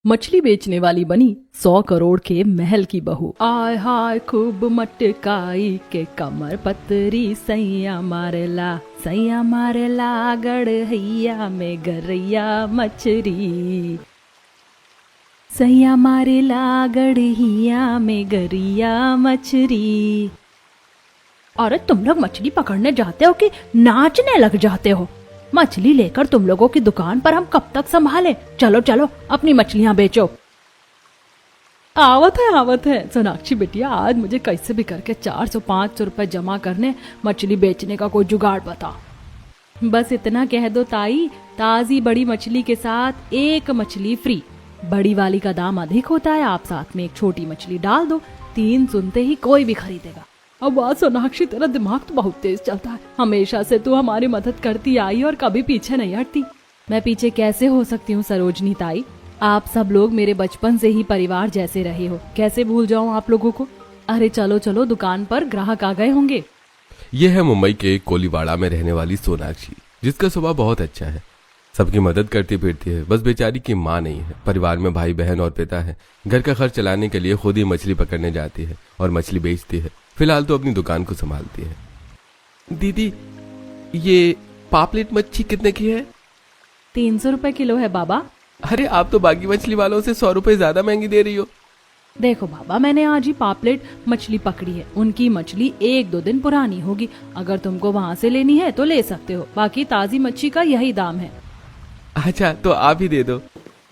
मछली बेचने वाली बनी 100 करोड़ के महल की बहू। आय हाय खूब मटकाई के कमर पतरी सैया मारेला गड़हैया में गरैया मछरी, सैया मारेला गड़हिया में गरिया मछरी। अरे तुम लोग मछली पकड़ने जाते हो कि नाचने लग जाते हो? मछली लेकर तुम लोगों की दुकान पर हम कब तक संभालें? चलो चलो अपनी मछलियां बेचो। आवत है सोनाक्षी बिटिया, आज मुझे कैसे भी करके 400-500 रुपए जमा करने, मछली बेचने का कोई जुगाड़ बता। बस इतना कह दो ताई, ताजी बड़ी मछली के साथ एक मछली फ्री। बड़ी वाली का दाम अधिक होता है, आप साथ में एक छोटी मछली डाल दो, 3 सुनते ही कोई भी खरीदेगा। अब वाह सोनाक्षी, तेरा दिमाग तो बहुत तेज चलता है। हमेशा से तू हमारी मदद करती आई और कभी पीछे नहीं हटती। मैं पीछे कैसे हो सकती हूँ सरोजनी ताई? आप सब लोग मेरे बचपन से ही परिवार जैसे रहे हो, कैसे भूल जाऊं आप लोगों को। अरे चलो चलो, दुकान पर ग्राहक आ गए होंगे। ये है मुंबई के कोलीवाड़ा में रहने वाली सोनाक्षी, जिसका स्वभाव बहुत अच्छा है। सबकी मदद करती फिरती है, बस बेचारी की माँ नहीं है। परिवार में भाई बहन और पिता है। घर का खर्च चलाने के लिए खुद ही मछली पकड़ने जाती है और मछली बेचती है। फिलहाल तो अपनी दुकान को संभालती है। दीदी, ये पापलेट मच्छी कितने की है? 300 रुपए किलो है बाबा। अरे आप तो बाकी मछली वालों से 100 रुपए ज्यादा महंगी दे रही हो। देखो बाबा, मैंने आज ही पापलेट मछली पकड़ी है। उनकी मछली 1-2 दिन पुरानी होगी। अगर तुमको वहाँ से लेनी है तो ले सकते हो, बाकी ताजी मच्छी का यही दाम है। अच्छा तो आप ही दे दो।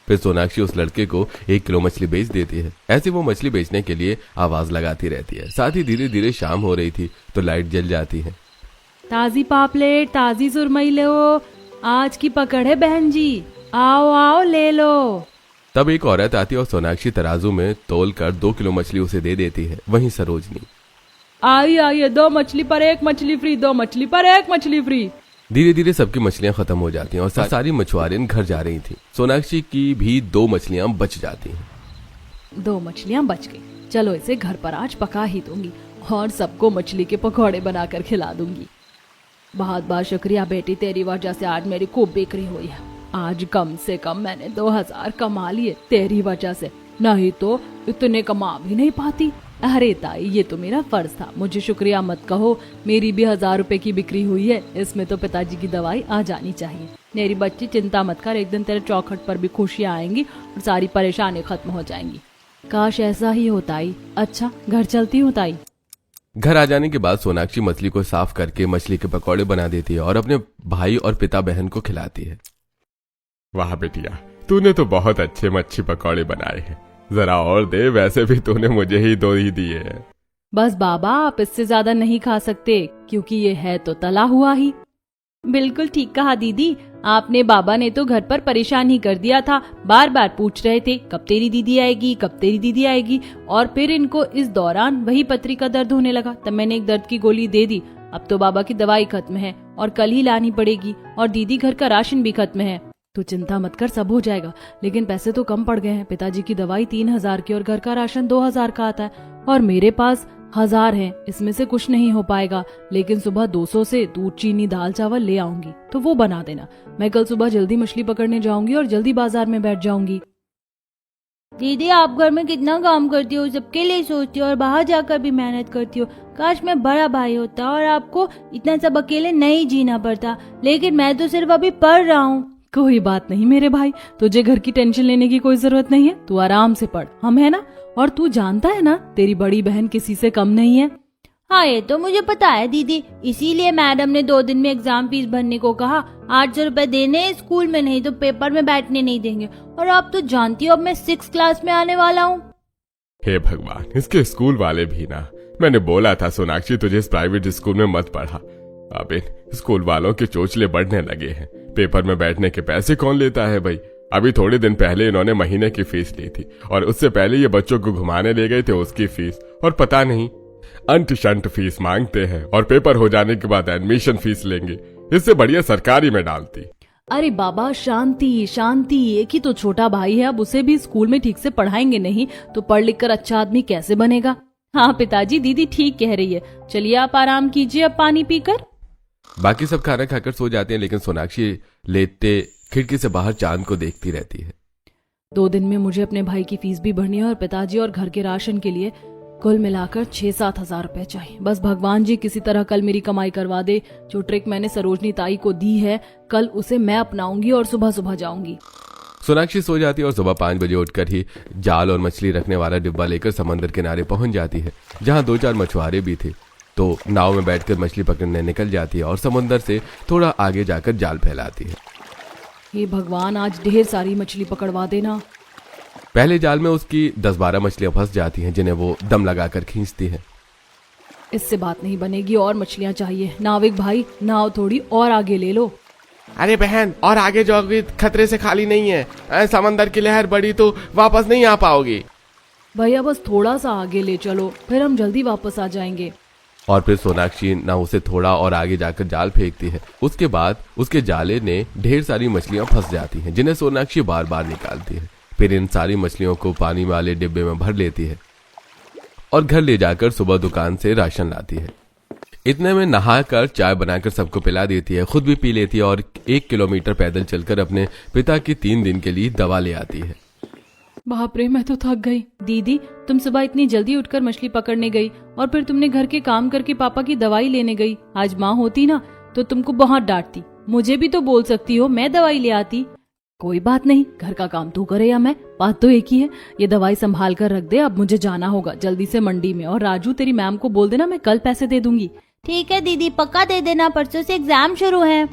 फिर सोनाक्षी उस लड़के को 1 किलो मछली बेच देती है। ऐसे वो मछली बेचने के लिए आवाज लगाती रहती है। साथ ही धीरे धीरे शाम हो रही थी तो लाइट जल जाती है। ताजी पापलेट, ताजी सुरमई लो, आज की पकड़ है बहन जी, आओ आओ ले लो। तब एक औरत आती है और सोनाक्षी तराजू में तोल कर 2 किलो मछली उसे दे देती है। वहीं सरोजनी, आइए 2 मछली पर 1 मछली फ्री, 2 मछली पर 1 मछली फ्री। धीरे धीरे सबकी मछलियां खत्म हो जाती हैं और सारी मछुआरिन घर जा रही थी। सोनाक्षी की भी 2 मछलियां बच जाती हैं। 2 मछलियां बच गई। चलो इसे घर पर आज पका ही दूंगी और सबको मछली के पकौड़े बनाकर खिला दूंगी। बहुत बहुत शुक्रिया बेटी, तेरी वजह से आज मेरी खूब बिक्री हुई है। आज कम से कम मैंने 2000 कमा लिए तेरी वजह से, नहीं तो इतने कमा भी नहीं पाती। अरे ताई, ये तो मेरा फर्ज था, मुझे शुक्रिया मत कहो। मेरी भी 1000 रुपए की बिक्री हुई है, इसमें तो पिताजी की दवाई आ जानी चाहिए। मेरी बच्ची चिंता मत कर, एक दिन तेरे चौखट पर भी खुशियाँ आएंगी और सारी परेशानी खत्म हो जाएंगी। काश ऐसा ही हो ताई। अच्छा घर चलती हूँ ताई। घर आ जाने के बाद सोनाक्षी मछली को साफ करके मछली के पकौड़े बना देती है और अपने भाई और पिता बहन को खिलाती है। वाह बेटिया, तूने तो बहुत अच्छे मच्छी पकौड़े बनाए हैं। जरा और दे, वैसे भी तूने मुझे ही 2 ही दिए हैं। बस बाबा, आप इससे ज्यादा नहीं खा सकते क्योंकि ये है तो तला हुआ ही। बिल्कुल ठीक कहा दीदी, आपने बाबा ने तो घर पर परेशान ही कर दिया था। बार बार पूछ रहे थे कब तेरी दीदी आएगी, कब तेरी दीदी आएगी। और फिर इनको इस दौरान वही पथरी का दर्द होने लगा। तब मैंने एक दर्द की गोली दे दी। अब तो बाबा की दवाई खत्म है और कल ही लानी पड़ेगी, और दीदी घर का राशन भी खत्म है। तो चिंता मत कर, सब हो जाएगा। लेकिन पैसे तो कम पड़ गए हैं। पिताजी की दवाई 3000 की और घर का राशन 2000 का आता है, और मेरे पास 1000 है। इसमें से कुछ नहीं हो पाएगा, लेकिन सुबह 200 से दूध चीनी दाल चावल ले आऊंगी, तो वो बना देना। मैं कल सुबह जल्दी मछली पकड़ने जाऊंगी और जल्दी बाजार में बैठ जाऊंगी। दीदी, आप घर में कितना काम करती हो, सबके लिए सोचती हो और बाहर जाकर भी मेहनत करती हो। काश मैं बड़ा भाई होता और आपको इतना सब अकेले नहीं जीना पड़ता, लेकिन मैं तो सिर्फ अभी पढ़ रहा हूँ। कोई बात नहीं मेरे भाई, तुझे घर की टेंशन लेने की कोई जरूरत नहीं है। तू आराम से पढ़, हम है ना। और तू जानता है ना, तेरी बड़ी बहन किसी से कम नहीं है। हाँ, ये तो मुझे पता है दीदी, इसीलिए मैडम ने 2 दिन में एग्जाम फीस भरने को कहा। 800 रुपए देने स्कूल में, नहीं तो पेपर में बैठने नहीं देंगे। और आप तो जानती हो अब मैं 6th क्लास में आने वाला हूँ। हे भगवान, इसके स्कूल वाले भी ना। मैंने बोला था सोनाक्षी, तुझे इस प्राइवेट स्कूल में मत पढ़ा। अब इन स्कूल वालों के चोचले बढ़ने लगे हैं। पेपर में बैठने के पैसे कौन लेता है भाई? अभी थोड़े दिन पहले इन्होंने महीने की फीस ली थी, और उससे पहले ये बच्चों को घुमाने ले गए थे, उसकी फीस। और पता नहीं अंट शंट फीस मांगते हैं, और पेपर हो जाने के बाद एडमिशन फीस लेंगे। इससे बढ़िया सरकारी में डालती। अरे बाबा शांति शांति, एक ही तो छोटा भाई है, अब उसे भी स्कूल में ठीक से पढ़ाएंगे नहीं तो पढ़ लिख कर अच्छा आदमी कैसे बनेगा। हाँ पिताजी, दीदी ठीक कह रही है। चलिए आप आराम कीजिए अब पानी पीकर। बाकी सब खाना खाकर सो जाते हैं, लेकिन सोनाक्षी लेटे खिड़की से बाहर चांद को देखती रहती है। 2 दिन में मुझे अपने भाई की फीस भी भरनी है और पिताजी और घर के राशन के लिए कुल मिलाकर 6-7 हजार रुपए चाहिए। बस भगवान जी किसी तरह कल मेरी कमाई करवा दे। जो ट्रिक मैंने सरोजनी ताई को दी है कल उसे मैं अपनाऊंगी और सुबह सुबह जाऊंगी। सोनाक्षी सो जाती है और सुबह 5 बजे उठकर ही जाल और मछली रखने वाला डिब्बा लेकर समंदर किनारे पहुंच जाती है, जहां 2-4 मछुआरे भी थे। तो नाव में बैठकर मछली पकड़ने निकल जाती है और समंदर से थोड़ा आगे जाकर जाल फैलाती है। हे भगवान, आज ढेर सारी मछली पकड़वा देना। पहले जाल में उसकी 10-12 मछलियां फंस जाती हैं, जिन्हें वो दम लगाकर खींचती है। इससे बात नहीं बनेगी, और मछलियां चाहिए। नाविक भाई, नाव थोड़ी और आगे ले लो। अरे बहन, और आगे जाओगी खतरे से खाली नहीं है। समंदर की लहर बड़ी तो वापस नहीं आ पाओगी। भैया बस थोड़ा सा आगे ले चलो, फिर हम जल्दी वापस आ जाएंगे। और फिर सोनाक्षी नाव से थोड़ा और आगे जाकर जाल फेंकती है। उसके बाद उसके जाले ने ढेर सारी मछलियां फंस जाती हैं, जिन्हें सोनाक्षी बार बार निकालती है। फिर इन सारी मछलियों को पानी वाले डिब्बे में भर लेती है और घर ले जाकर सुबह दुकान से राशन लाती है। इतने में नहाकर चाय बनाकर सबको पिला देती है, खुद भी पी लेती है और 1 किलोमीटर पैदल चलकर अपने पिता की 3 दिन के लिए दवा ले आती है। बाप रे, मैं तो थक गई। दीदी, तुम सुबह इतनी जल्दी उठकर मछली पकड़ने गई और फिर तुमने घर के काम करके पापा की दवाई लेने गई। आज माँ होती ना तो तुमको बहुत डांटती। मुझे भी तो बोल सकती हो, मैं दवाई ले आती। कोई बात नहीं, घर का काम तू करे या मैं, बात तो एक ही है। ये दवाई संभाल कर रख दे, अब मुझे जाना होगा जल्दी से मंडी में। और राजू, तेरी मैम को बोल देना मैं कल पैसे दे दूंगी। ठीक है दीदी, पक्का दे देना, परसों से एग्जाम शुरू है।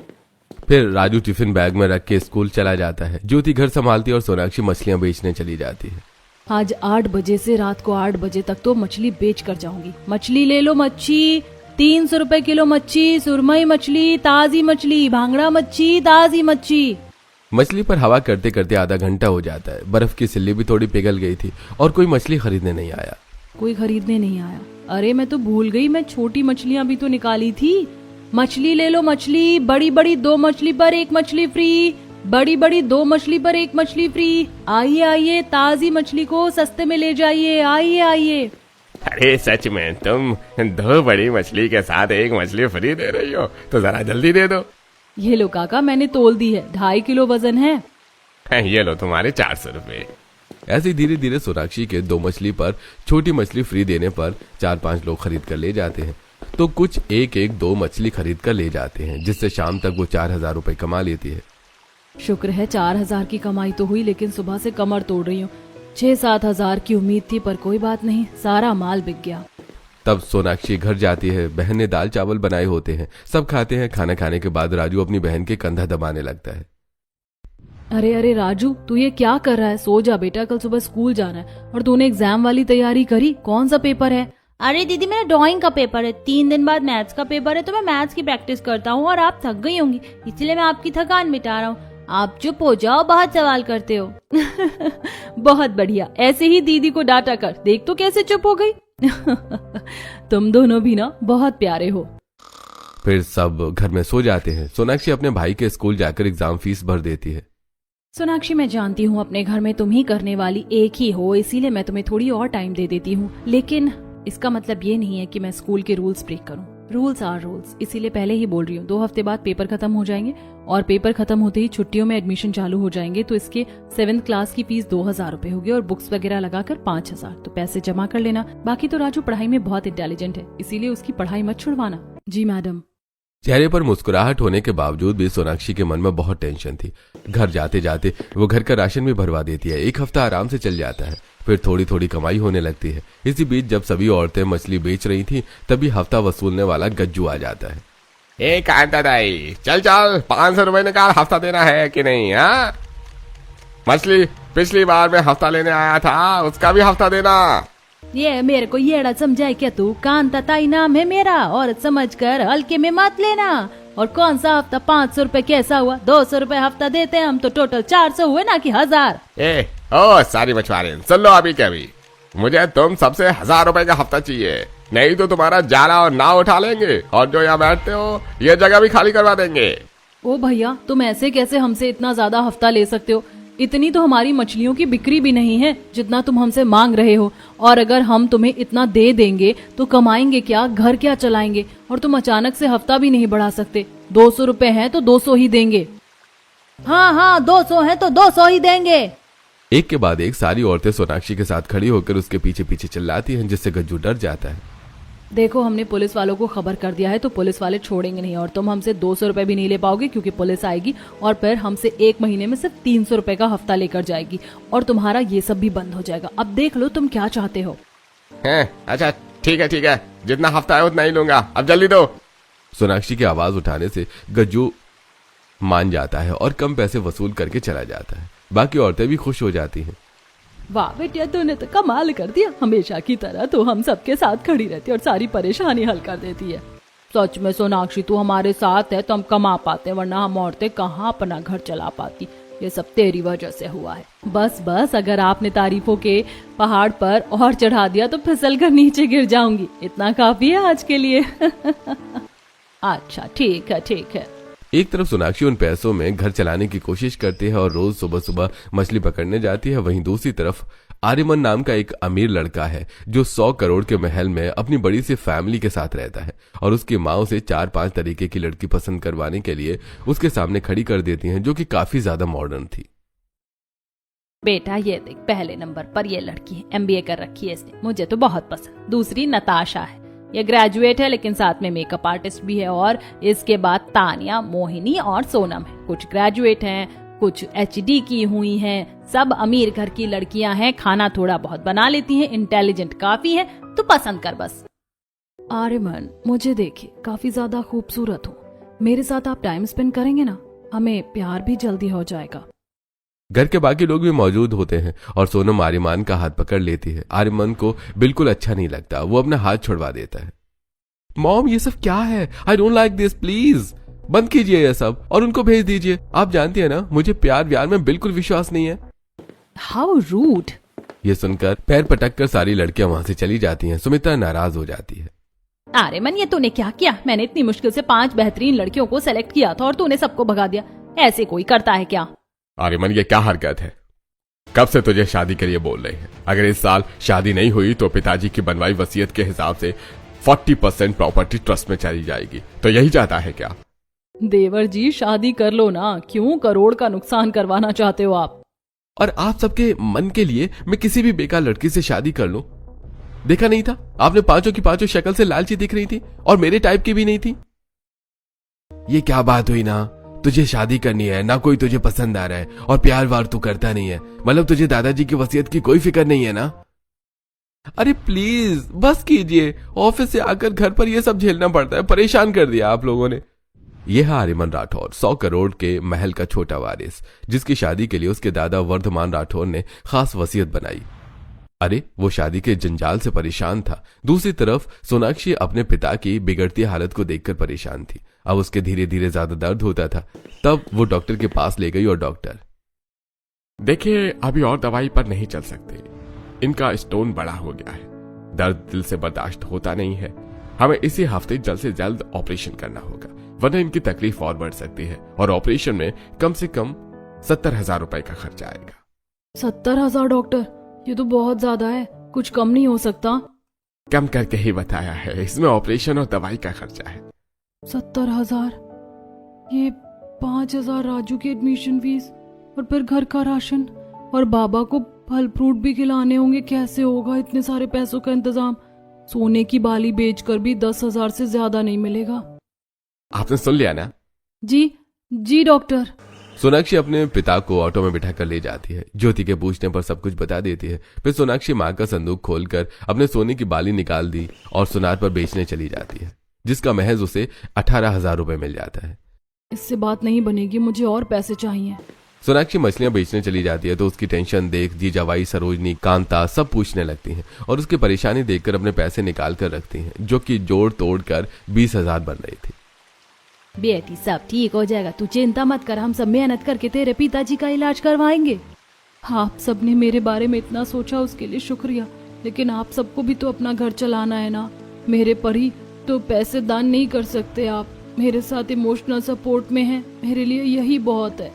फिर राजू टिफिन बैग में रख के स्कूल चला जाता है। ज्योति घर संभालती है और सोनाक्षी मछलियां बेचने चली जाती है। आज 8 बजे से रात को 8 बजे तक तो मछली बेच कर जाऊंगी। मछली ले लो, मच्छी 300 रुपए किलो, मच्छी सुरमई मछली, ताजी मछली, भांगड़ा मच्छी, ताजी मच्छी। मछली पर हवा करते करते आधा घंटा हो जाता है। बर्फ की सिल्ली भी थोड़ी पिघल गई थी और कोई मछली खरीदने नहीं आया। कोई खरीदने नहीं आया? अरे मैं तो भूल गई, मैं छोटी मछलियां भी तो निकाली थी। मछली ले लो, मछली बड़ी बड़ी 2 मछली पर 1 मछली फ्री, बड़ी बड़ी 2 मछली पर 1 मछली फ्री। आइए आइए, ताजी मछली को सस्ते में ले जाइए, आइए आइए। अरे सच में तुम 2 बड़ी मछली के साथ 1 मछली फ्री दे रही हो, तो जरा जल्दी दे दो। ये लो काका, मैंने तोल दी है, 2.5 किलो वजन है। ये लो तुम्हारे 400 रुपए। ऐसे धीरे धीरे सोनाक्षी के 2 मछली पर छोटी मछली फ्री देने पर 4-5 लोग खरीद कर ले जाते हैं। तो कुछ 1-2 मछली खरीद कर ले जाते हैं, जिससे शाम तक वो 4,000 रुपए कमा लेती है। शुक्र है 4,000 की कमाई तो हुई, लेकिन सुबह से कमर तोड़ रही हूँ। 6-7 हजार की उम्मीद थी, पर कोई बात नहीं, सारा माल बिक गया। तब सोनाक्षी घर जाती है। बहन ने दाल चावल बनाए होते हैं, सब खाते हैं। खाना खाने के बाद राजू अपनी बहन के कंधा दबाने लगता है। अरे अरे राजू, तू ये क्या कर रहा है? सो जा बेटा, कल सुबह स्कूल जाना है। और तूने एग्जाम वाली तैयारी करी? कौन सा पेपर है? अरे दीदी, मेरा ड्राइंग का पेपर है, 3 दिन बाद मैथ्स का पेपर है, तो मैं मैथ्स की प्रैक्टिस करता हूँ और आप थक गई होंगी, इसलिए मैं आपकी थकान मिटा रहा हूँ। आप चुप हो जाओ, बहुत सवाल करते हो। बहुत बढ़िया, ऐसे ही दीदी को डांटा कर, देख तो कैसे चुप हो गई। तुम दोनों भी ना बहुत प्यारे हो। फिर सब घर में सो जाते हैं। सोनाक्षी अपने भाई के स्कूल जाकर एग्जाम फीस भर देती है। सोनाक्षी, मैं जानती हूँ अपने घर में तुम ही करने वाली एक ही हो, इसीलिए मैं तुम्हें थोड़ी और टाइम दे देती हूँ। लेकिन इसका मतलब ये नहीं है कि मैं स्कूल के रूल्स ब्रेक करूँ। रूल्स आर रूल्स, इसीलिए पहले ही बोल रही हूँ। 2 हफ्ते बाद पेपर खत्म हो जाएंगे और पेपर खत्म होते ही छुट्टियों में एडमिशन चालू हो जाएंगे। तो इसके 7th क्लास की फीस 2,000 रुपए होगी और बुक्स वगैरह लगाकर 5,000। तो पैसे जमा कर लेना। बाकी तो राजू पढ़ाई में बहुत इंटेलिजेंट है, इसीलिए उसकी पढ़ाई मत छुड़वाना। जी मैडम। चेहरे पर मुस्कुराहट होने के बावजूद भी सोनाक्षी के मन में बहुत टेंशन थी। घर जाते जाते वो घर का राशन भी भरवा देती है। 1 हफ्ता आराम से चल जाता है, फिर थोड़ी थोड़ी कमाई होने लगती है। इसी बीच जब सभी औरतें मछली बेच रही थी, तभी हफ्ता वसूलने वाला गज्जू आ जाता है। ए कांता दाई, चल चल 500 रुपए निकाल, हफ्ता देना है कि नहीं? हाँ, मछली पिछली बार में हफ्ता लेने आया था, उसका भी हफ्ता देना। ये मेरे को येड़ा समझाए क्या तू? कांता ताई नाम है मेरा, औरत समझकर हल्के में मत लेना। और कौन सा हफ्ता? 500 रुपए कैसा हुआ? 200 रुपए हफ्ता देते हैं हम, तो टोटल 400 हुए ना कि 1000। ओ सारी मछुआरे, सुन लो अभी के अभी, मुझे तुम सबसे 1000 रुपए का हफ्ता चाहिए, नहीं तो तुम्हारा जाला और नाव उठा लेंगे और जो यहाँ बैठते हो ये जगह भी खाली करवा देंगे। ओ भैया, तुम ऐसे कैसे हमसे इतना ज्यादा हफ्ता ले सकते हो? इतनी तो हमारी मछलियों की बिक्री भी नहीं है जितना तुम हमसे मांग रहे हो। और अगर हम तुम्हें इतना दे देंगे तो कमाएंगे क्या, घर क्या चलाएंगे? और तुम अचानक से हफ्ता भी नहीं बढ़ा सकते। 200 रुपए है तो 200 ही देंगे। हाँ हाँ, 200 है तो 200 ही देंगे। एक के बाद एक सारी औरतें सोनाक्षी के साथ खड़ी होकर उसके पीछे पीछे चिल्लाती हैं, जिससे गज्जू डर जाता है। देखो, हमने पुलिस वालों को खबर कर दिया है तो पुलिस वाले छोड़ेंगे नहीं, और तुम हमसे 200 रुपए भी नहीं ले पाओगे क्योंकि पुलिस आएगी और फिर हमसे 1 महीने में सिर्फ 300 रुपए का हफ्ता लेकर जाएगी और तुम्हारा ये सब भी बंद हो जाएगा। अब देख लो तुम क्या चाहते हो। अच्छा ठीक है, जितना हफ्ता है उतना ही लूंगा, अब जल्दी दो। सोनाक्षी की आवाज उठाने से गज्जू मान जाता है और कम पैसे वसूल करके चला जाता है। बाकी औरतें भी खुश हो जाती हैं। वाह बेटिया, तूने तो कमाल कर दिया। हमेशा की तरह तू हम सबके साथ खड़ी रहती है और सारी परेशानी हल कर देती है। सच में सोनाक्षी, तू हमारे साथ है तो हम कमा पाते, वरना हम औरतें कहाँ अपना घर चला पाती। ये सब तेरी वजह से हुआ है। बस अगर आपने तारीफों के पहाड़ पर और चढ़ा दिया तो फिसल कर नीचे गिर जाऊंगी। इतना काफी है आज के लिए। अच्छा ठीक है। एक तरफ सोनाक्षी उन पैसों में घर चलाने की कोशिश करती है और रोज सुबह सुबह मछली पकड़ने जाती है। वहीं दूसरी तरफ आर्यमन नाम का एक अमीर लड़का है जो 100 करोड़ के महल में अपनी बड़ी सी फैमिली के साथ रहता है और उसकी माँ उसे 4-5 तरीके की लड़की पसंद करवाने के लिए उसके सामने खड़ी कर देती हैं, जो कि काफी ज्यादा मॉडर्न थी। बेटा ये देख, पहले नंबर पर ये लड़की है, MBA कर रखी है इसने, मुझे तो बहुत पसंद। दूसरी नताशा है, ये ग्रेजुएट है लेकिन साथ में मेकअप आर्टिस्ट भी है। और इसके बाद तानिया, मोहिनी और सोनम है। कुछ ग्रेजुएट हैं, कुछ HD की हुई हैं, सब अमीर घर की लड़कियां हैं। खाना थोड़ा बहुत बना लेती हैं, इंटेलिजेंट काफी है, तो पसंद कर बस। आर्यमन, मुझे देखिए, काफी ज्यादा खूबसूरत हूँ। मेरे साथ आप टाइम स्पेंड करेंगे ना, हमें प्यार भी जल्दी हो जाएगा। घर के बाकी लोग भी मौजूद होते हैं और सोनम आर्यमान का हाथ पकड़ लेती है। आर्यमान को बिल्कुल अच्छा नहीं लगता, वो अपना हाथ छुड़वा देता है। मॉम, ये सब क्या है? I don't like this, please बंद कीजिए ये सब और उनको भेज दीजिए। आप जानती है ना, मुझे प्यार व्यार में बिल्कुल विश्वास नहीं है। How rude. ये सुनकर पैर पटक कर सारी लड़कियां वहां से चली जाती हैं। सुमित्रा नाराज हो जाती है। आर्यमन, ये तूने क्या किया? मैंने इतनी मुश्किल से 5 बेहतरीन लड़कियों को सेलेक्ट किया था और तूने सबको भगा दिया। ऐसे कोई करता है क्या? आर्यमन, ये क्या हरकत है? कब से तुझे शादी के लिए बोल रहे हैं? अगर इस साल शादी नहीं हुई तो पिताजी की बनवाई वसीयत के हिसाब से 40% प्रॉपर्टी ट्रस्ट में चली जाएगी। तो यही चाहता है क्या? देवर जी, शादी कर लो ना, क्यों करोड़ का नुकसान करवाना चाहते हो आप? और आप सबके मन के लिए मैं किसी भी बेकार लड़की से शादी कर लूं? देखा नहीं था आपने, 5 की 5 शक्ल से लालची दिख रही थी और मेरे टाइप की भी नहीं थी। ये क्या बात हुई ना, तुझे शादी करनी है ना, कोई तुझे पसंद आ रहा है और प्यार वार तू करता नहीं है, मतलब तुझे दादाजी की वसीयत की कोई फिक्र नहीं है ना? अरे प्लीज बस कीजिए, ऑफिस से आकर घर पर ये सब झेलना पड़ता है, परेशान कर दिया आप लोगों ने। यह है आर्यमन राठौर, 100 करोड़ के महल का छोटा वारिस, जिसकी शादी के लिए उसके दादा वर्धमान राठौर ने खास वसीयत बनाई। अरे वो शादी के जंजाल से परेशान था। दूसरी तरफ सोनाक्षी अपने पिता की बिगड़ती हालत को देखकर परेशान थी। अब उसके धीरे धीरे ज्यादा दर्द होता था। तब वो डॉक्टर के पास ले गई और डॉक्टर, देखिए अभी और दवाई पर नहीं चल सकते, इनका स्टोन बड़ा हो गया है, दर्द दिल से बर्दाश्त होता नहीं है, हमें इसी हफ्ते जल्द से जल्द ऑपरेशन करना होगा, वरना इनकी तकलीफ और बढ़ सकती है और ऑपरेशन में कम से कम 70,000 रुपए का खर्चा आएगा। 70,000 डॉक्टर, ये तो बहुत ज्यादा है, कुछ कम नहीं हो सकता? कम करके ही बताया है, इसमें ऑपरेशन और दवाई का खर्चा है। 70,000, ये 5,000 राजू की एडमिशन फीस और फिर घर का राशन और बाबा को फल फ्रूट भी खिलाने होंगे। कैसे होगा इतने सारे पैसों का इंतजाम? सोने की बाली बेचकर भी 10,000 से ज्यादा नहीं मिलेगा। आपने सुन लिया ना? जी डॉक्टर। सोनाक्षी अपने पिता को ऑटो में बिठाकर ले जाती है। ज्योति के पूछने पर सब कुछ बता देती है। फिर सोनाक्षी माँ का संदूक खोलकर अपने सोने की बाली निकाल दी और सुनार पर बेचने चली जाती है, जिसका महज उसे 18,000 रुपए मिल जाता है। इससे बात नहीं बनेगी, मुझे और पैसे चाहिए। सोनाक्षी मछलियां बेचने चली जाती है तो उसकी टेंशन देख जीजाबाई, सरोजनी, कांता सब पूछने लगती हैं और उसकी परेशानी देखकर अपने पैसे निकाल कर रखती हैं, जो कि जोड़ तोड़ कर 20,000 बन रही थी। बेटी सब ठीक हो जाएगा, तू चिंता मत कर, हम सब मेहनत करके तेरे पिताजी का इलाज करवाएंगे। आप सबने मेरे बारे में इतना सोचा, उसके लिए शुक्रिया, लेकिन आप सबको भी तो अपना घर चलाना है ना। मेरे परी तो पैसे दान नहीं कर सकते, आप मेरे साथ इमोशनल सपोर्ट में हैं, मेरे लिए यही बहुत है।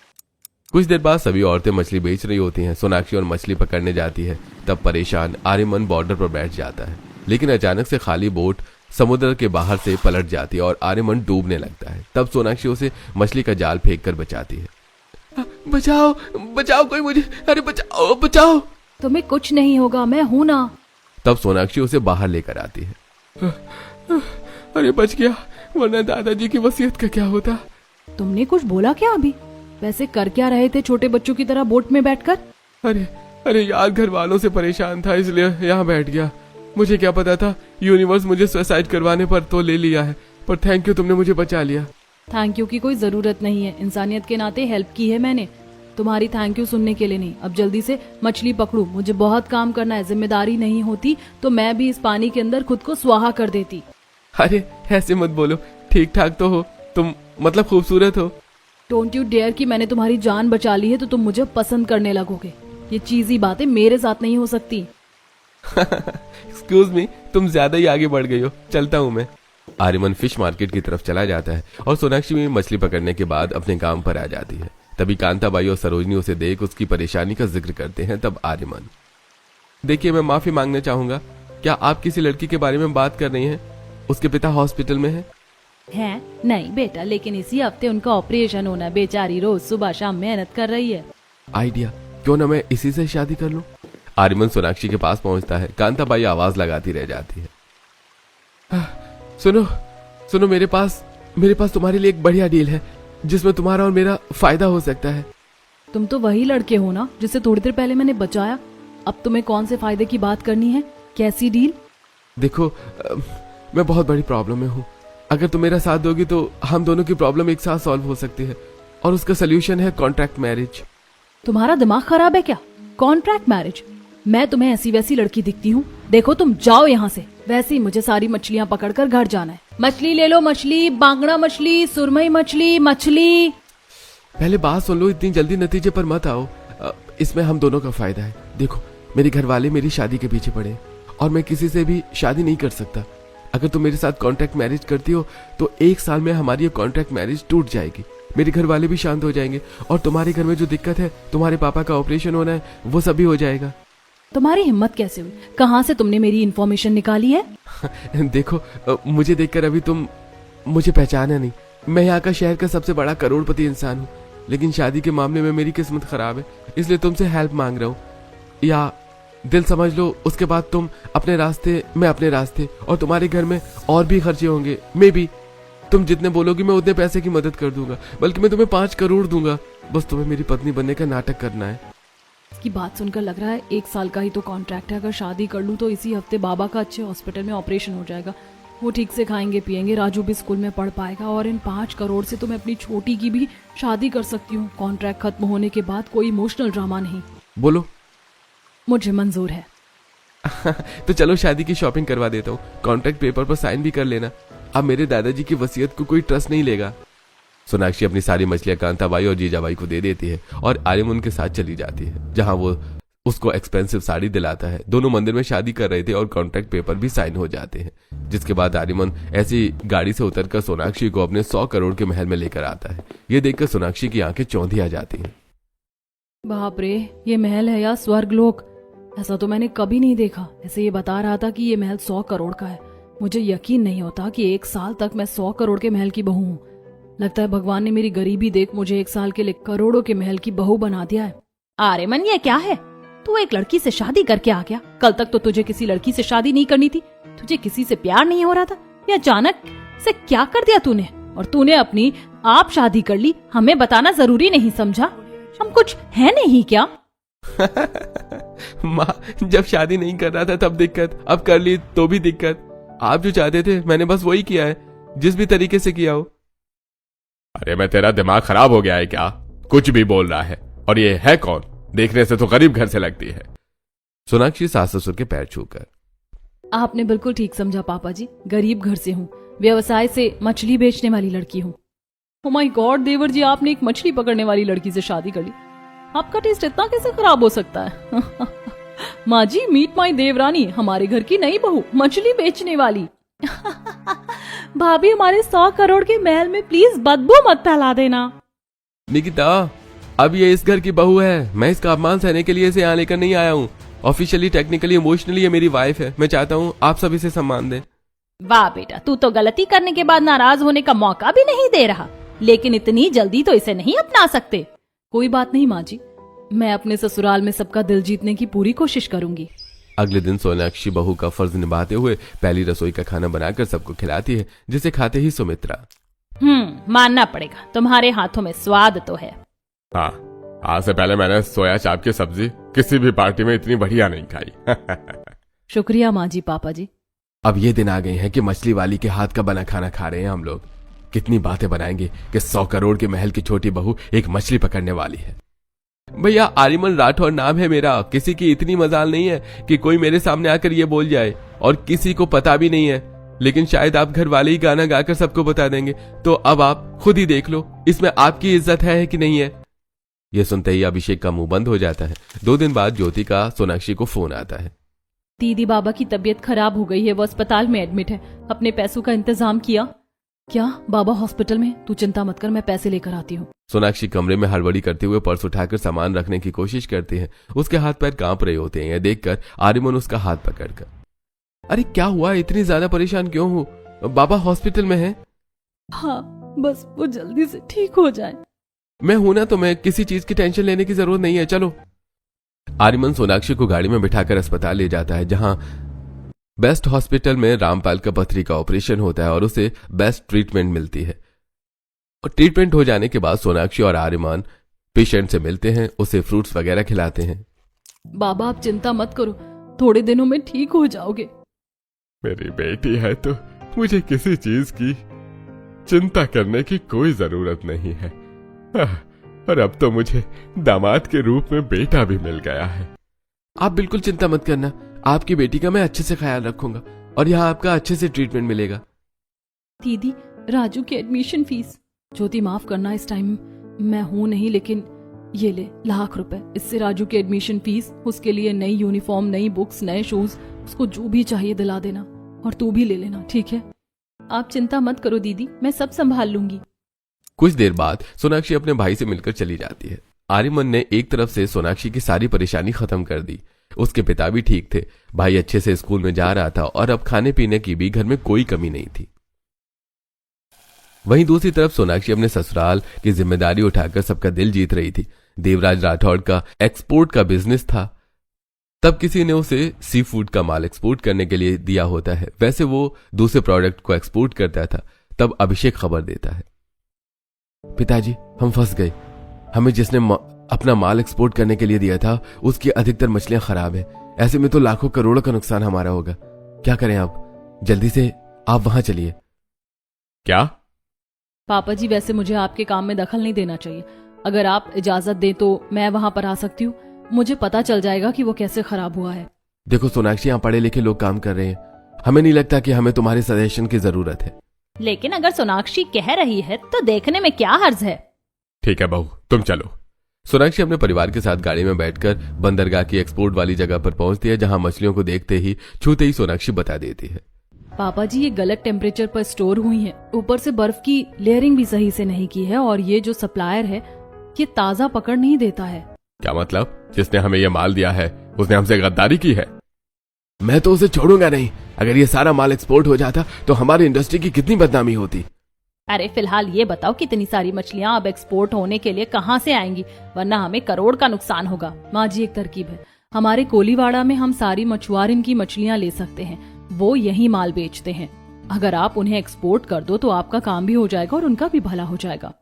कुछ देर बाद सभी औरतें मछली बेच रही होती हैं। सोनाक्षी और मछली पकड़ने जाती है। तब परेशान आर्यमन बॉर्डर पर बैठ जाता है, लेकिन अचानक से खाली बोट समुद्र के बाहर से पलट जाती है और आर्यमन डूबने लगता है। तब सोनाक्षी उसे मछली का जाल फेंक कर बचाती है। बचाओ बचाओ कोई मुझे, अरे बचाओ बचाओ। तुम्हें कुछ नहीं होगा, मैं हूं ना। तब सोनाक्षी उसे बाहर लेकर आती है। अरे बच गया, वरना दादाजी की वसीयत का क्या होता। तुमने कुछ बोला क्या अभी? वैसे कर क्या रहे थे छोटे बच्चों की तरह बोट में बैठकर? अरे यार, घर वालों से परेशान था इसलिए यहाँ बैठ गया। मुझे क्या पता था यूनिवर्स मुझे सुसाइड करवाने पर तो ले लिया है, पर थैंक यू, तुमने मुझे बचा लिया। थैंक यू की कोई जरूरत नहीं है, इंसानियत के नाते हेल्प की है मैंने। तुम्हारी थैंक यू सुनने के लिए नहीं। अब जल्दी से मछली पकड़ू, मुझे बहुत काम करना है। जिम्मेदारी नहीं होती तो मैं भी इस पानी के अंदर खुद को स्वाहा कर देती। अरे ऐसे मत बोलो, ठीक ठाक तो हो तुम, मतलब खूबसूरत हो। डोंट यू डेयर कि मैंने तुम्हारी जान बचा ली है तो तुम मुझे पसंद करने लगोगे। ये चीजी बातें मेरे साथ नहीं हो सकती। एक्सक्यूज मी, तुम ज्यादा ही आगे बढ़ गई हो, चलता हूँ मैं। आर्यमन फिश मार्केट की तरफ चला जाता है और सोनाक्षी भी मछली पकड़ने के बाद अपने काम पर आ जाती है। तभी कांताबाई और सरोजनी उसे देख उसकी परेशानी का जिक्र करते हैं। तब आर्यमन, देखिए मैं माफी मांगना चाहूंगा, क्या आप किसी लड़की के बारे में बात कर रही हैं? उसके पिता हॉस्पिटल में है? नहीं बेटा, लेकिन इसी हफ्ते उनका ऑपरेशन होना है। बेचारी रोज सुबह शाम मेहनत कर रही है। आइडिया, क्यों ना मैं इसी से शादी कर लूं? आर्यमन सोनाक्षी के पास पहुंचता है। कांताबाई आवाज लगाती रह जाती है। सुनो, मेरे पास तुम्हारे लिए एक बढ़िया डील है जिसमें तुम्हारा और मेरा फायदा हो सकता है। तुम तो वही लड़के हो ना जिससे थोड़ी देर पहले मैंने बचाया। अब तुम्हें कौन से फायदे की बात करनी है? कैसी डील? देखो, मैं बहुत बड़ी प्रॉब्लम में हूँ। अगर तुम मेरा साथ दोगी तो हम दोनों की प्रॉब्लम एक साथ सॉल्व हो सकती है, और उसका सोल्यूशन है कॉन्ट्रैक्ट मैरिज। तुम्हारा दिमाग खराब है क्या? Contract marriage? मैं तुम्हें ऐसी वैसी लड़की दिखती हूँ? देखो तुम जाओ यहाँ से। वैसे ही मुझे सारी मछलियाँ पकड़कर घर जाना है। मछली ले लो, मछली, बांगड़ा मछली, सुरमई मछली। पहले बात सुन लो, इतनी जल्दी नतीजे पर मत आओ। इसमें हम दोनों का फायदा है। देखो, मेरे घर वाले मेरी शादी के पीछे पड़े और मैं किसी से भी शादी नहीं कर सकता। अगर तुम मेरे साथ कॉन्ट्रैक्ट मैरिज करती हो तो 1 साल में हमारी ये कॉन्ट्रैक्ट मैरिज टूट जाएगी। मेरे घर वाले भी शांत हो जाएंगे और तुम्हारे घर में जो दिक्कत है, तुम्हारे पापा का ऑपरेशन होना है, वो सब भी हो जाएगा। तुम्हारी हिम्मत कैसे हुई? कहाँ से तुमने मेरी इन्फॉर्मेशन निकाली है? देखो, मुझे देखकर अभी तुम मुझे पहचाना नहीं। मैं यहाँ का शहर का सबसे बड़ा करोड़पति इंसान हूँ, लेकिन शादी के मामले में मेरी किस्मत खराब है, इसलिए तुमसे हेल्प मांग रहा हूँ। या दिल समझ लो, उसके बाद तुम अपने रास्ते, मैं अपने रास्ते, और तुम्हारे घर में और भी खर्चे होंगे। मे बी तुम जितने बोलोगी मैं उतने पैसे की मदद कर दूंगा, बल्कि मैं तुम्हें 5 करोड़ दूंगा। बस तुम्हें मेरी पत्नी बनने का नाटक करना है। इसकी बात सुनकर लग रहा है 1 साल का ही तो कॉन्ट्रैक्ट है। अगर शादी कर लूं तो इसी हफ्ते बाबा का अच्छे हॉस्पिटल में ऑपरेशन हो जाएगा। वो ठीक से खाएंगे पिएंगे, राजू भी स्कूल में पढ़ पाएगा, और इन 5 करोड़ से तो मैं अपनी छोटी की भी शादी कर सकती हूँ। कॉन्ट्रैक्ट खत्म होने के बाद कोई इमोशनल ड्रामा नहीं। बोलो। मुझे मंजूर है। तो चलो शादी की शॉपिंग करवा देता हूँ। कॉन्ट्रैक्ट पेपर पर साइन भी कर लेना। अब मेरे दादाजी की वसीयत को कोई ट्रस्ट नहीं लेगा। सोनाक्षी अपनी सारी मछलियां कांताबाई और जीजाबाई को दे देती है और आर्यमन उनके साथ चली जाती है, जहां वो उसको एक्सपेंसिव साड़ी दिलाता है। दोनों मंदिर में शादी कर रहे थे और कॉन्ट्रैक्ट पेपर भी साइन हो जाते हैं, जिसके बाद आर्यमन ऐसी गाड़ी से उतरकर सोनाक्षी को अपने 100 करोड़ के महल में लेकर आता है। ये देखकर सोनाक्षी की आंखें चौंधी आ जाती हैं। बाप रे, ये महल है या स्वर्गलोक? ऐसा तो मैंने कभी नहीं देखा। ऐसे ये बता रहा था कि ये महल 100 करोड़ का है। मुझे यकीन नहीं होता कि 1 साल तक मैं 100 करोड़ के महल की बहू हूँ। लगता है भगवान ने मेरी गरीबी देख मुझे 1 साल के लिए करोड़ों के महल की बहू बना दिया है। आर्यमन, ये क्या है? तू एक लड़की से शादी करके आ गया। कल तक तो तुझे किसी लड़की से शादी नहीं करनी थी। तुझे किसी से प्यार नहीं हो रहा था? या अचानक से क्या कर दिया तूने? और तूने अपनी आप शादी कर ली, हमें बताना जरूरी नहीं समझा? हम कुछ है नहीं क्या? माँ, जब शादी नहीं कर रहा था तब दिक्कत, अब कर ली तो भी दिक्कत। आप जो चाहते थे मैंने बस वही किया है, जिस भी तरीके से किया हो। अरे मैं तेरा दिमाग खराब हो गया है क्या? कुछ भी बोल रहा है। और ये है कौन? देखने से तो गरीब घर से लगती है। सोनाक्षी सास ससुर के पैर छूकर, आपने बिल्कुल ठीक समझा पापा जी। गरीब घर से हूँ, व्यवसाय से मछली बेचने वाली लड़की हूँ। ओह माय गॉड देवर जी, आपने एक मछली पकड़ने वाली लड़की से शादी कर ली। आपका टेस्ट इतना कैसे खराब हो सकता है? माँ जी, मीट माई देवरानी, हमारे घर की नई बहू, मछली बेचने वाली। भाभी, हमारे 100 करोड़ के महल में प्लीज बदबू मत फैला देना। निकिता, अब ये इस घर की बहू है। मैं इसका अपमान सहने के लिए इसे यहाँ लेकर नहीं आया हूँ। ऑफिशियली, टेक्निकली, इमोशनली ये मेरी वाइफ है। मैं चाहता हूँ आप सब इसे सम्मान दें। वाह बेटा, तू तो गलती करने के बाद नाराज होने का मौका भी नहीं दे रहा, लेकिन इतनी जल्दी तो इसे नहीं अपना सकते। कोई बात नहीं माँ जी, मैं अपने ससुराल में सबका दिल जीतने की पूरी कोशिश करूंगी। अगले दिन सोनाक्षी बहू का फर्ज निभाते हुए पहली रसोई का खाना बनाकर सबको खिलाती है, जिसे खाते ही सुमित्रा, मानना पड़ेगा, तुम्हारे हाथों में स्वाद तो है। हाँ, आज से पहले मैंने सोया चाप की सब्जी किसी भी पार्टी में इतनी बढ़िया नहीं खाई। शुक्रिया माँ जी, पापा जी। अब ये दिन आ गए हैं कि मछली वाली के हाथ का बना खाना खा रहे हैं हम लोग। कितनी बातें बनाएंगे कि 100 करोड़ के महल की छोटी बहू एक मछली पकड़ने वाली है। भैया आर्यमन राठौर नाम है मेरा, किसी की इतनी मजाल नहीं है कि कोई मेरे सामने आकर ये बोल जाए, और किसी को पता भी नहीं है, लेकिन शायद आप घर वाले ही गाना गाकर सबको बता देंगे। तो अब आप खुद ही देख लो, इसमें आपकी इज्जत है कि नहीं है। यह सुनते ही अभिषेक का मुंह बंद हो जाता है। 2 दिन बाद ज्योति का सोनाक्षी को फोन आता है। दीदी बाबा की तबीयत खराब हो गई है, वो अस्पताल में एडमिट है। अपने पैसों का इंतजाम किया क्या? बाबा हॉस्पिटल में? तू चिंता मत कर, मैं पैसे लेकर आती हूँ। सोनाक्षी कमरे में हड़बड़ी करते हुए पर्स उठाकर सामान रखने की कोशिश करती है। उसके हाथ पैर कांप रहे होते हैं। यह देखकर आर्यमन उसका हाथ पकड़कर, अरे क्या हुआ, इतनी ज्यादा परेशान क्यों हो? बाबा हॉस्पिटल में है? हाँ, बस वो जल्दी से ठीक हो जाए। मैं हूं ना, तुम्हें किसी चीज की टेंशन लेने की जरूरत नहीं है, चलो। आर्यमन सोनाक्षी को गाड़ी में बिठाकर अस्पताल ले जाता है, जहां बेस्ट हॉस्पिटल में रामपाल का पथरी का ऑपरेशन होता है और उसे बेस्ट ट्रीटमेंट मिलती है। और ट्रीटमेंट हो जाने के बाद सोनाक्षी और आर्यमन पेशेंट से मिलते हैं, उसे फ्रूट्स वगैरह खिलाते हैं। बाबा आप चिंता मत करो, थोड़े दिनों में ठीक हो जाओगे। मेरी बेटी है तो मुझे किसी चीज की चिंता करने की कोई जरूरत नहीं है। और अब तो मुझे दामाद के रूप में बेटा भी मिल गया है। आप बिल्कुल चिंता मत करना, आपकी बेटी का मैं अच्छे से ख्याल रखूंगा और यहाँ आपका अच्छे से ट्रीटमेंट मिलेगा। दीदी, राजू की एडमिशन फीस। ज्योति माफ करना, इस टाइम मैं हूं नहीं, लेकिन ये ले लाख रुपए, इससे राजू की एडमिशन फीस, उसके लिए नई यूनिफॉर्म, नई बुक्स, नए शूज, उसको जो भी चाहिए दिला देना, और तू भी ले लेना, ठीक है? आप चिंता मत करो दीदी, मैं सब संभाल लूंगी। कुछ देर बाद सोनाक्षी अपने भाई से मिलकर चली जाती है। आर्यमन ने एक तरफ से सोनाक्षी की सारी परेशानी खत्म कर दी। उसके पिता भी ठीक थे, भाई अच्छे से स्कूल में जा रहा था और अब खाने पीने की भी घर में कोई कमी नहीं थी। वहीं दूसरी तरफ सोनाक्षी अपने ससुराल की जिम्मेदारी उठाकर सबका दिल जीत रही थी। देवराज राठौड़ का एक्सपोर्ट का बिजनेस था। तब किसी ने उसे सी फूड का माल एक्सपोर्ट करने के लिए दिया होता है। वैसे वो दूसरे प्रोडक्ट को एक्सपोर्ट करता था। तब अभिषेक खबर देता है, पिताजी हम फंस गए, हमें जिसने अपना माल एक्सपोर्ट करने के लिए दिया था उसकी अधिकतर मछलियां खराब है। ऐसे में तो लाखों करोड़ों का नुकसान हमारा होगा। क्या करें आप? जल्दी से आप वहां चलिए। क्या? पापा जी, वैसे मुझे आपके काम में दखल नहीं देना चाहिए। अगर आप इजाजत दें तो मैं वहां पर आ सकती हूँ। मुझे पता चल जाएगा कि वो कैसे खराब हुआ है। देखो सोनाक्षी, यहाँ पढ़े लिखे लोग काम कर रहे हैं, हमें नहीं लगता कि हमें तुम्हारे सजेशन की जरूरत है। लेकिन अगर सोनाक्षी कह रही है तो देखने में क्या हर्ज है। ठीक है बहू, तुम चलो। सोनाक्षी अपने परिवार के साथ गाड़ी में बैठकर बंदरगाह की एक्सपोर्ट वाली जगह पर पहुंचती है, जहां मछलियों को देखते ही छूते ही सोनाक्षी बता देती है, पापा जी ये गलत टेम्परेचर पर स्टोर हुई है, ऊपर से बर्फ की लेयरिंग भी सही से नहीं की है, और ये जो सप्लायर है ये ताजा पकड़ नहीं देता है। क्या मतलब? जिसने हमें ये माल दिया है उसने हमसे गद्दारी की है? मैं तो उसे छोड़ूंगा नहीं। अगर ये सारा माल एक्सपोर्ट हो जाता तो हमारी इंडस्ट्री की कितनी बदनामी होती। अरे फिलहाल ये बताओ कितनी सारी मछलियां अब एक्सपोर्ट होने के लिए कहां से आएंगी, वरना हमें करोड़ का नुकसान होगा। माँ जी एक तरकीब है, हमारे कोलीवाड़ा में हम सारी मछुआरिन की मछलियां ले सकते हैं, वो यही माल बेचते हैं। अगर आप उन्हें एक्सपोर्ट कर दो तो आपका काम भी हो जाएगा और उनका भी भला हो जाएगा।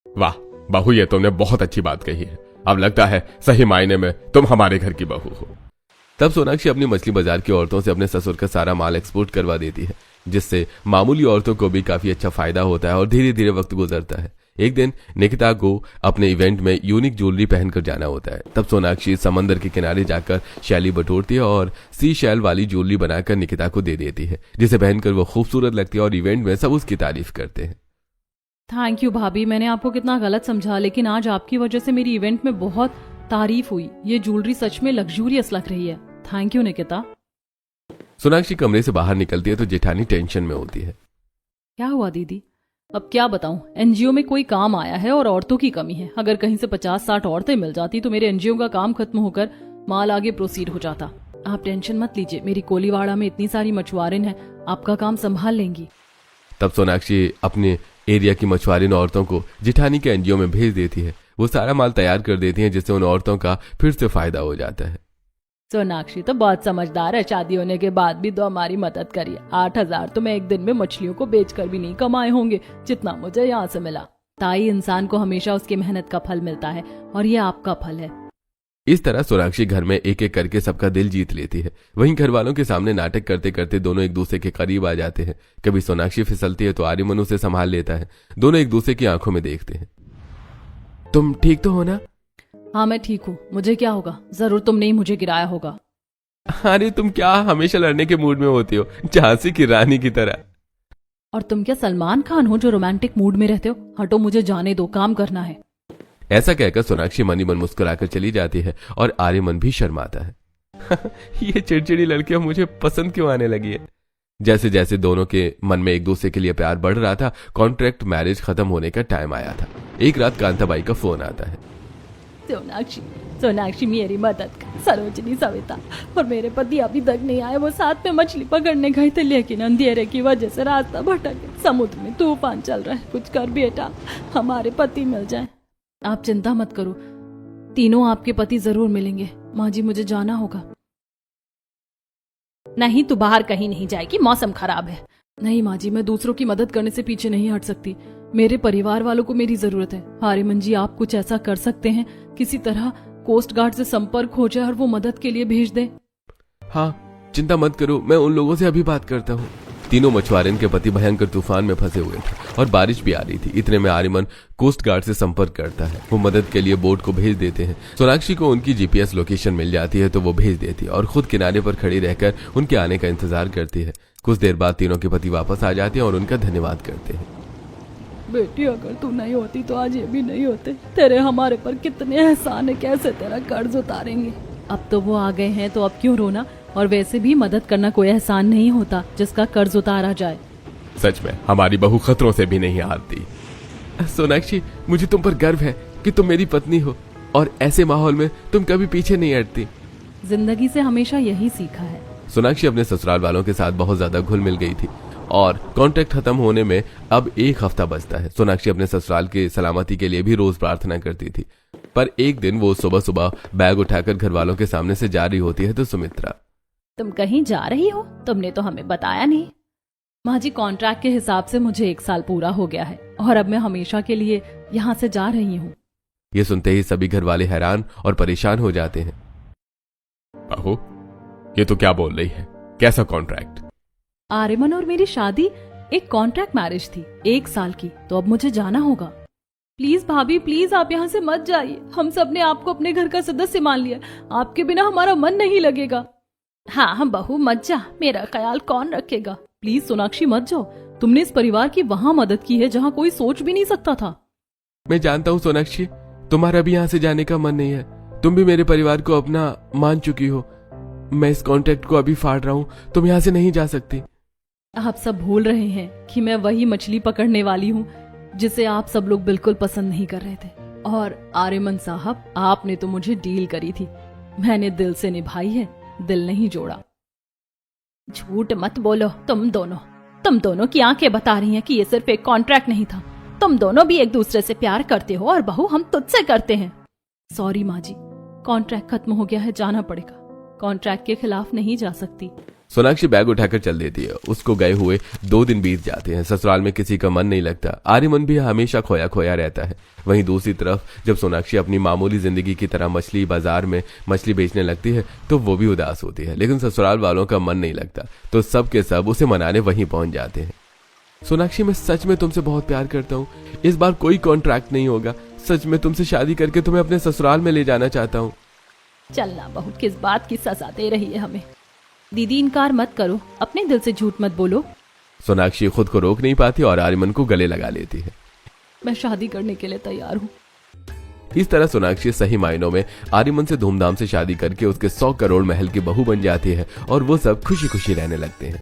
वाह बहू, ये तुमने बहुत अच्छी बात कही है। अब लगता है सही मायने में तुम हमारे घर की बहू हो। तब सोनाक्षी अपनी मछली बाजार की औरतों से अपने ससुर का सारा माल एक्सपोर्ट करवा देती है, जिससे मामूली औरतों को भी काफी अच्छा फायदा होता है और धीरे धीरे वक्त गुजरता है। एक दिन निकिता को अपने इवेंट में यूनिक ज्वेलरी पहनकर जाना होता है। तब सोनाक्षी समंदर के किनारे जाकर शैली बटोरती है और सी शैल वाली ज्वेलरी बनाकर निकिता को दे देती है, जिसे पहनकर वो खूबसूरत लगती है और इवेंट में सब उसकी तारीफ करते हैं। थैंक यू भाभी, मैंने आपको कितना गलत समझा, लेकिन आज आपकी वजह से मेरी इवेंट में बहुत तारीफ हुई। ये ज्वेलरी सच में लग्जूरियस लग रही है। Thank you Nikita. सोनाक्षी कमरे से बाहर निकलती है तो जेठानी टेंशन में होती है। क्या हुआ दीदी? अब क्या बताऊं, एनजीओ में कोई काम आया है और औरतों की कमी है। अगर कहीं से 50-60 औरतें मिल जाती तो मेरे एनजीओ का काम खत्म होकर माल आगे प्रोसीड हो जाता। आप टेंशन मत लीजिए, मेरी कोलीवाड़ा में इतनी सारी मछुआरिन है, आपका काम संभाल लेंगी। तब सोनाक्षी अपने एरिया की मछुआरिन औरतों को जेठानी के एनजीओ में भेज देती है वो सारा माल तैयार कर देती हैं, जिससे उन औरतों का फिर से फायदा हो जाता है। सोनाक्षी तो बहुत समझदार है, शादी होने के बाद भी तो हमारी मदद करिए। 8,000 तो मैं एक दिन में मछलियों को बेचकर भी नहीं कमाए होंगे जितना मुझे यहाँ से मिला। ताई, इंसान को हमेशा उसकी मेहनत का फल मिलता है और ये आपका फल है। इस तरह सोनाक्षी घर में एक एक करके सबका दिल जीत लेती है। वहीं घर वालों के सामने नाटक करते करते दोनों एक दूसरे के करीब आ जाते हैं। कभी सोनाक्षी फिसलती है तो आर्यमन उसे संभाल लेता है। दोनों एक दूसरे की आंखों में देखते हैं। तुम ठीक तो हो ना? हाँ, मैं ठीक हूँ। मुझे क्या होगा? जरूर तुमने ही मुझे गिराया होगा। अरे तुम क्या हमेशा लड़ने के मूड में होती हो, झांसी की रानी की तरह। और तुम क्या सलमान खान हो जो रोमांटिक मूड में रहते हो? हटो, मुझे जाने दो, काम करना है। ऐसा कहकर सोनाक्षी मन ही मन मुस्कुराकर चली जाती है और आर्यमन भी शर्माता है। ये चिड़चिड़ी लड़कियां मुझे पसंद क्यों आने लगी है। जैसे जैसे दोनों के मन में एक दूसरे के लिए प्यार बढ़ रहा था, कॉन्ट्रैक्ट मैरिज खत्म होने का टाइम आया था। एक रात कांताबाई का फोन आता है। सोनाक्षी मेरी मदद कर। सरोजनी, सविता और मेरे पति अभी तक नहीं आए। वो साथ में मछली पकड़ने गए थे, लेकिन अंधेरे की वजह से रास्ता भटक गया। समुद्र में तूफान चल रहा है। कुछ कर बेटा, हमारे पति मिल जाए। आप चिंता मत करो, तीनों आपके पति जरूर मिलेंगे। माँ जी, मुझे जाना होगा। नहीं, तू बाहर कहीं नहीं जाएगी, मौसम खराब है। नहीं माँ जी, मैं दूसरों की मदद करने से पीछे नहीं हट सकती। मेरे परिवार वालों को मेरी जरूरत है। आर्यमन जी, आप कुछ ऐसा कर सकते हैं, किसी तरह कोस्ट गार्ड से संपर्क हो जाए और वो मदद के लिए भेज दे। हाँ, चिंता मत करो, मैं उन लोगों से अभी बात करता हूँ। तीनों मछुआरे के पति भयंकर तूफान में फंसे हुए थे और बारिश भी आ रही थी। इतने में आर्यमन कोस्ट गार्ड से संपर्क करता है। वो मदद के लिए बोट को भेज देते हैं। सोनाक्षी को उनकी जीपीएस लोकेशन मिल जाती है तो वो भेज देती है और खुद किनारे पर खड़ी रहकर उनके आने का इंतजार करती है। कुछ देर बाद तीनों के पति वापस आ जाते हैं और उनका धन्यवाद करते हैं। बेटी, अगर तू नहीं होती तो आज ये भी नहीं होते। तेरे हमारे पर कितने एहसान है, कैसे तेरा कर्ज उतारेंगे। अब तो वो आ गए हैं तो अब क्यों रोना। और वैसे भी मदद करना कोई एहसान नहीं होता जिसका कर्ज उतारा जाए। सच में हमारी बहू खतरों से भी नहीं हारती। सोनाक्षी, मुझे तुम पर गर्व है कि तुम मेरी पत्नी हो और ऐसे माहौल में तुम कभी पीछे नहीं हटती। जिंदगी से हमेशा यही सीखा है। सोनाक्षी अपने ससुराल वालों के साथ बहुत ज्यादा घुल मिल गई थी और कॉन्ट्रैक्ट खत्म होने में अब 1 हफ्ता बचता है। सोनाक्षी अपने ससुराल की सलामती के लिए भी रोज प्रार्थना करती थी। पर एक दिन वो सुबह सुबह बैग उठाकर घर वालों के सामने से जा रही होती है तो सुमित्रा, तुम कहीं जा रही हो? तुमने तो हमें बताया नहीं। माँ जी, कॉन्ट्रैक्ट के हिसाब से मुझे 1 साल पूरा हो गया है और अब मैं हमेशा के लिए यहाँ से जा रही हूँ। ये सुनते ही सभी घर वाले हैरान और परेशान हो जाते हैं। बहू, ये तो क्या बोल रही है? कैसा कॉन्ट्रैक्ट? आर्यमन और मेरी शादी एक कॉन्ट्रैक्ट मैरिज थी, 1 साल की, तो अब मुझे जाना होगा। प्लीज भाभी, प्लीज आप यहाँ से मत जाइए। हम सब ने आपको अपने घर का सदस्य मान लिया। आपके बिना हमारा मन नहीं लगेगा। हाँ हम बहू, मत जा, मेरा ख्याल कौन रखेगा। प्लीज सोनाक्षी, मत जाओ। तुमने इस परिवार की वहां मदद की है जहाँ कोई सोच भी नहीं सकता था। मैं जानता हूँ सोनाक्षी, तुम्हारा भी यहाँ से जाने का मन नहीं है। तुम भी मेरे परिवार को अपना मान चुकी हो। मैं इस कॉन्ट्रैक्ट को अभी फाड़ रहा हूँ, तुम यहाँ से नहीं जा सकती। आप सब भूल रहे हैं कि मैं वही मछली पकड़ने वाली हूँ जिसे आप सब लोग बिल्कुल पसंद नहीं कर रहे थे। और आर्यमन साहब, आपने तो मुझे डील करी थी, मैंने दिल से निभाई है, दिल नहीं जोड़ा। झूठ मत बोलो। तुम दोनों की आंखें बता रही हैं कि ये सिर्फ एक कॉन्ट्रैक्ट नहीं था। तुम दोनों भी एक दूसरे से प्यार करते हो और बहू, हम तुझसे करते हैं। सॉरी माँ जी, कॉन्ट्रैक्ट खत्म हो गया है, जाना पड़ेगा। कॉन्ट्रैक्ट के खिलाफ नहीं जा सकती। सोनाक्षी बैग उठाकर चल देती है। उसको गए हुए 2 दिन बीत जाते हैं। ससुराल में किसी का मन नहीं लगता। आर्यमन भी हमेशा खोया खोया रहता है। वहीं दूसरी तरफ जब सोनाक्षी अपनी मामूली जिंदगी की तरह मछली बाजार में मछली बेचने लगती है तो वो भी उदास होती है। लेकिन ससुराल वालों का मन नहीं लगता तो सब के सब उसे मनाने वहीं पहुंच जाते हैं। सोनाक्षी, मैं सच में तुमसे बहुत प्यार करता हूँ। इस बार कोई कॉन्ट्रैक्ट नहीं होगा। सच में तुमसे शादी करके तुम्हें अपने ससुराल में ले जाना चाहता हूँ। चलना बहू, किस बात की सजा दे रही है हमें। दीदी, इनकार मत करो, अपने दिल से झूठ मत बोलो। सोनाक्षी खुद को रोक नहीं पाती और आर्यमन को गले लगा लेती है। मैं शादी करने के लिए तैयार हूँ। इस तरह सोनाक्षी सही मायनों में आर्यमन से धूमधाम से शादी करके उसके 100 करोड़ महल की बहू बन जाती है और वो सब खुशी खुशी रहने लगते हैं।